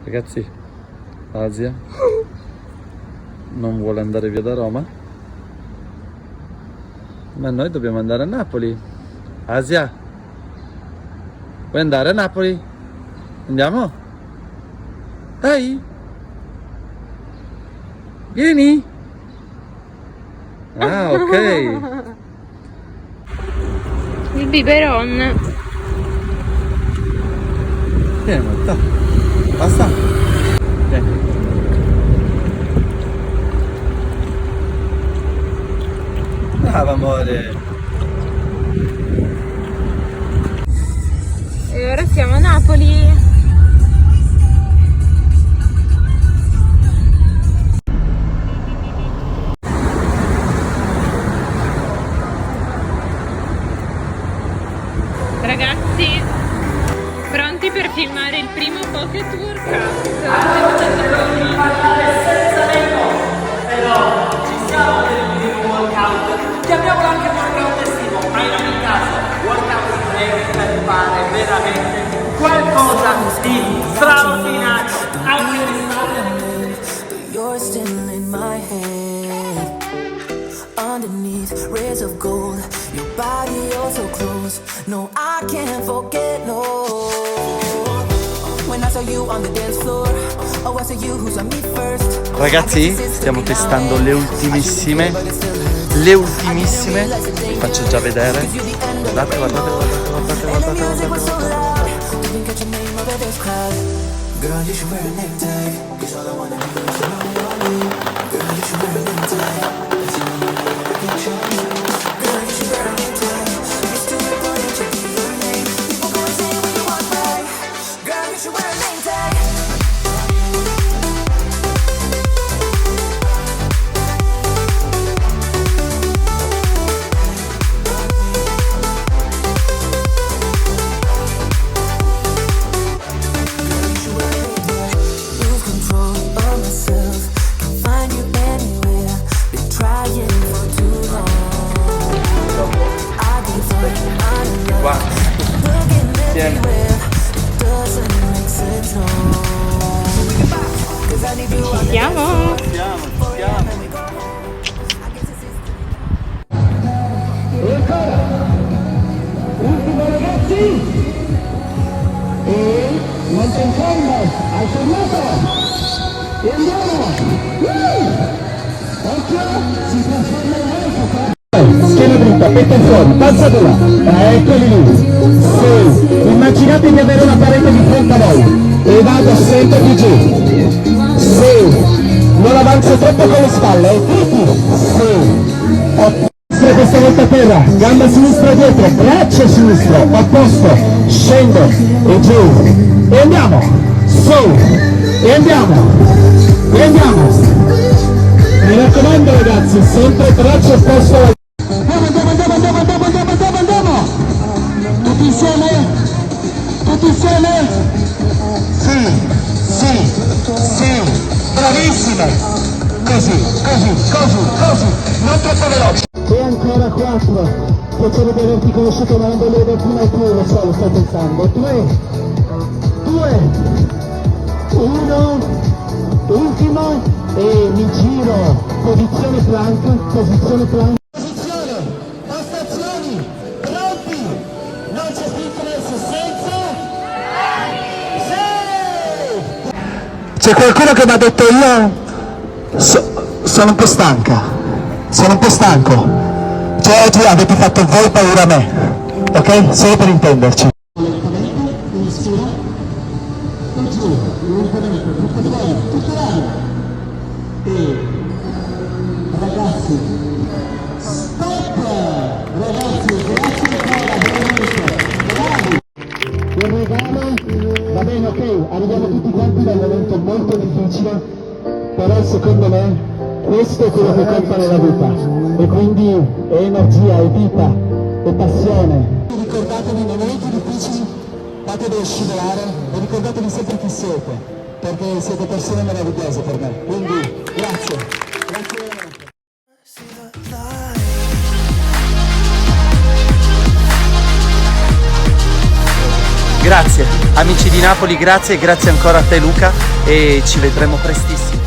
Ragazzi, Asia non vuole andare via da Roma, ma noi dobbiamo andare a Napoli. Asia, vuoi andare a Napoli? Andiamo? Dai! Vieni! Ah, ok! Il biberon. Vieni, Marta. Basta. Vieni. Brava, amore. E ora siamo a Napoli. Ragazzi, pronti per filmare il primo Pocket Workout? Però ci siamo per il primo workout, chiamiamolo anche workout estivo, ma in ogni caso workout breve per fare veramente qualcosa di straordinario anche d'estate. You're still in my head. Underneath rays of gold, your body oh so close. No, I can't forget, no. When I saw you on the dance floor, oh I saw you who saw me first. Ragazzi, stiamo testando le ultimissime. Vi faccio già vedere. Guardate, guardate, guardate, guardate, guardate, guardate. Girl, you should wear a necktie, 'cause all I wanna do is you. Girl, you should wear a necktie, 'cause you know I can show you. Girl, you should wear a necktie, it's too important to be your name. People gonna say when you walk by. Girl, you should wear a necktie. Qua. Tieni. Ci siamo? E ancora, ultimo ragazzi, e mountain combo, al fermato, e andiamo, occhio, si trasforma in alfa, schiena dritta, petto fuori, panza dura, eccoli lì, sì, immaginate di avere una parete di fronte a voi, e vado sempre di giù, sì, non avanzo troppo con le spalle, sì, questa volta a terra, gamba sinistra dietro, braccio sinistro, opposto, scendo e giù, e andiamo, su, e andiamo, e andiamo, mi raccomando ragazzi, sempre braccio opposto, andiamo, tutti insieme, sì, bravissime, così, non troppo veloce. E ancora 4, piacere di averti conosciuto ma non volevo averti mai più, lo so, lo stai pensando. 3, 2, 1, ultimo, e mi giro, posizione plank, posizione, postazioni, pronti, non c'è fitness senza... Sì! C'è qualcuno che mi ha detto sono un po' stanco, cioè oggi avete fatto voi paura a me, ok? Solo per intenderci. Lentamente, inspira, e giù, lentamente, tutto fuori, tutto l'aria. E ragazzi, stop! Ragazzi, grazie ancora, veramente, bravi! Il regalo, va bene, ok, arriviamo tutti quanti da un momento molto difficile, però secondo me questo è quello che conta nella vita, e quindi è energia, è vita, è passione. Ricordatevi nei momenti difficili, fatevi scivolare e ricordatevi sempre chi siete, perché siete persone meravigliose per me, quindi grazie veramente. Grazie, amici di Napoli, grazie e grazie ancora a te Luca. e ci vedremo prestissimo.